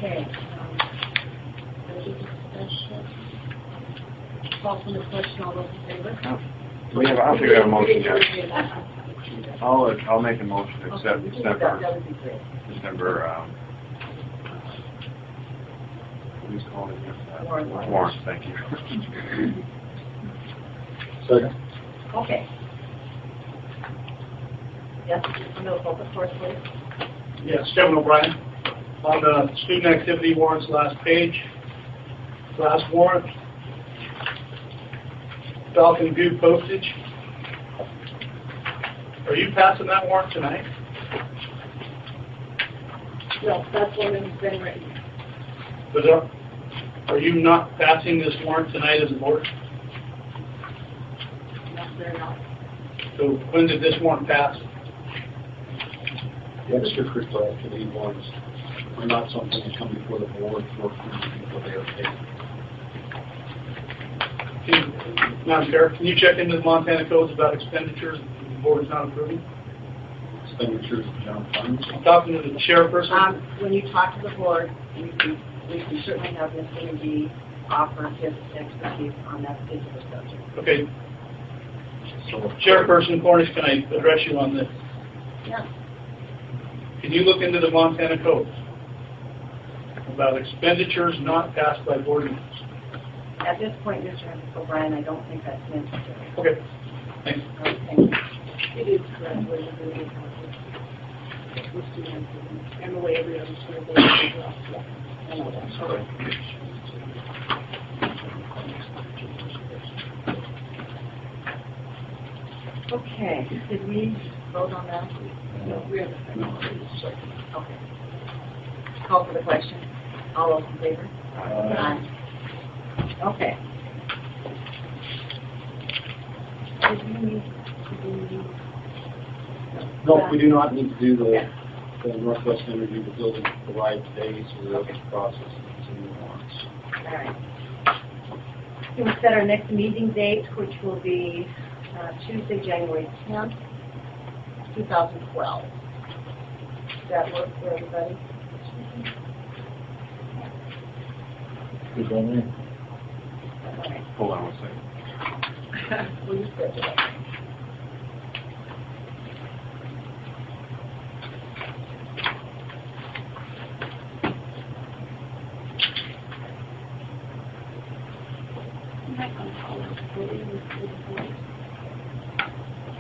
Okay. Any discussion? Call from the question. All those in favor? No. I don't think we have a motion yet. I'll make a motion to accept Okay, December. that would be great. December. Who's calling it? Warrant. Thank you. Second. Okay. Yes, on the public course, please. Yes, Kevin O'Brien. On the student activity warrants, last page, last warrant, Falcon View postage. Are you passing that warrant tonight? No, that's one that's been written. But are you not passing this warrant tonight as a board? No, they're not. So when did this warrant pass? The extracurricular activity warrants are not something that come before the board for before they are paid. Madam Chair, can you check into the Montana codes about expenditures the board is not approving? Expenditures of general funds. I'm talking to the chairperson. When you talk to the board, we can certainly have Mr. McGee offer his expertise on that particular subject. Okay, So, Chairperson Cornish, can I address you on this? Yeah. Can you look into the Montana codes about expenditures not passed by board members? At this point, Mr. O'Brien, I don't think that's necessary. Okay, thanks. Thank you. It is correct. And the way every other school board is. Yeah, I know that. Okay, did we vote on that? No. We have a second. Okay. Call for the question. All those in favor? Aye. Okay. no, we do not need to do the Northwest Energy, the building provide today, so we'll have process and continue warrants. All right. We will set our next meeting date, which will be Tuesday, January 10th, 2012. Does that work for everybody? Good on me. All right. Hold on one second. Will you schedule it?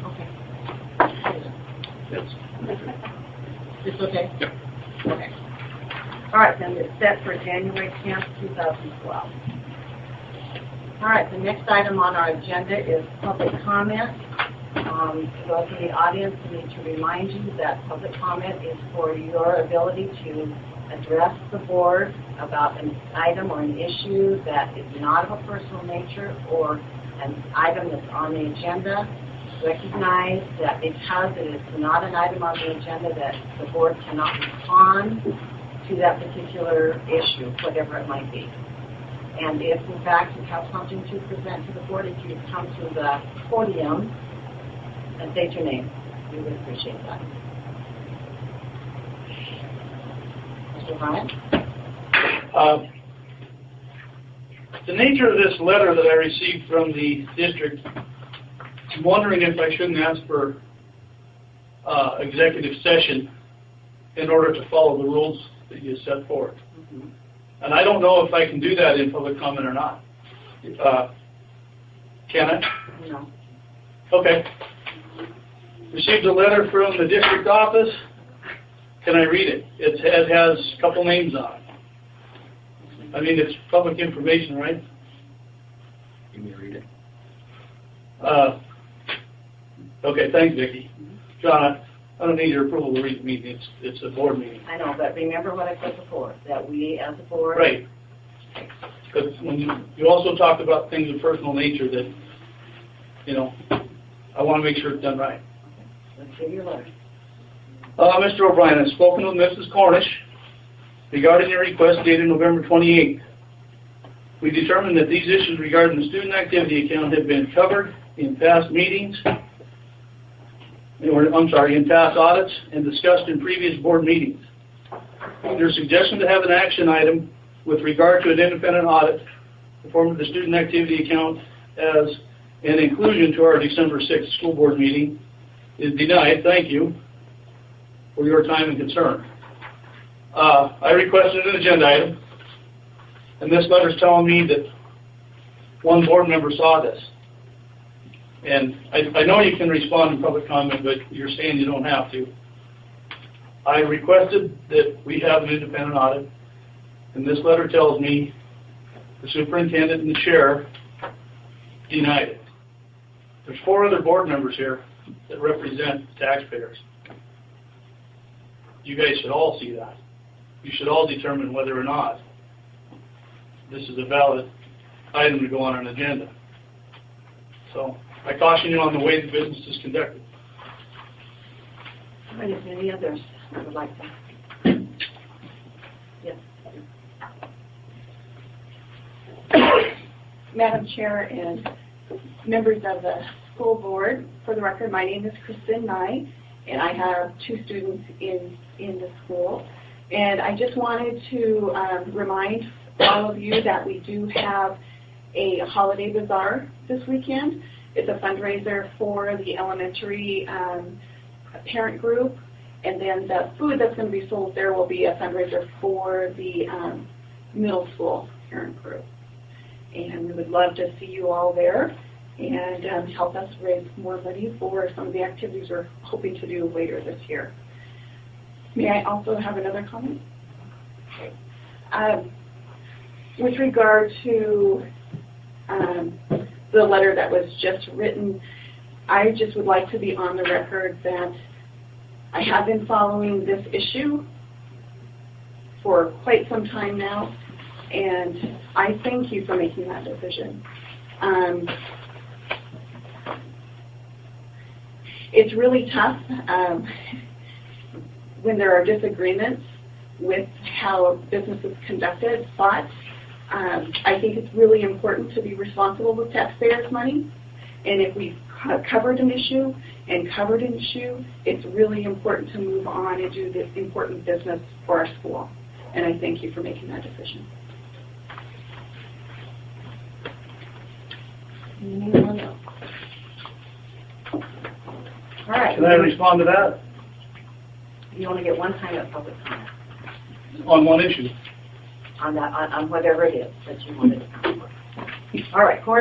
Okay. Yes. It's okay? Yep. Okay. All right, then it's set for January 10th, 2012. All right, the next item on our agenda is public comment. For those in the audience, I need to remind you that public comment is for your ability to address the board about an item or an issue that is not of a personal nature or an item that's on the agenda. Recognize that because it is not an item on the agenda that the board cannot respond to that particular issue, whatever it might be. And if, in fact, you have something to present to the board, if you come to the podium and state your name, we would appreciate that. Mr. Bryant? The nature of this letter that I received from the district, I'm wondering if I shouldn't ask for executive session in order to follow the rules that you set forth. Mm-hmm. And I don't know if I can do that in public comment or not. Can I? No. Okay. Received a letter from the district office. Can I read it? It has a couple names on it. I mean, it's public information, right? You may read it. Okay, thanks, Vicki. John, I don't need your approval to read the meeting. It's a board meeting. I know, but remember what I said before, that we as a board... Right. Because when you also talked about things of personal nature that, you know, I want to make sure it's done right. Let's hear your letter. Mr. O'Brien, I've spoken with Mrs. Cornish regarding your request dated November 28th. We determined that these issues regarding the student activity account have been covered in past meetings, in past audits, and discussed in previous board meetings. Their suggestion to have an action item with regard to an independent audit performed at the student activity account as an inclusion to our December 6th school board meeting is denied. Thank you for your time and concern. I requested an agenda item, and this letter's telling me that one board member saw this. And I know you can respond in public comment, but you're saying you don't have to. I requested that we have an independent audit, and this letter tells me the superintendent and the chair denied it. There's 4 other board members here that represent taxpayers. You guys should all see that. You should all determine whether or not this is a valid item to go on an agenda. So I caution you on the way the business is conducted. All right, is there any others that would like to? Yes. Madam Chair and members of the school board, for the record, my name is Kristen Nye, and I have 2 students in the school. And I just wanted to remind all of you that we do have a holiday bazaar this weekend. It's a fundraiser for the elementary parent group, and then the food that's going to be sold there will be a fundraiser for the middle school parent group. And we would love to see you all there and help us raise more money for some of the activities we're hoping to do later this year. May I also have another comment? With regard to the letter that was just written, I just would like to be on the record that I have been following this issue for quite some time now, and I thank you for making that decision. It's really tough when there are disagreements with how business is conducted, but I think it's really important to be responsible with taxpayers' money. And if we've covered an issue, it's really important to move on and do this important business for our school. And I thank you for making that decision. Anyone else? All right. Can I respond to that? You only get one time at public comment On one issue. on that, on whatever it is that you wanted to comment. All right, Corey.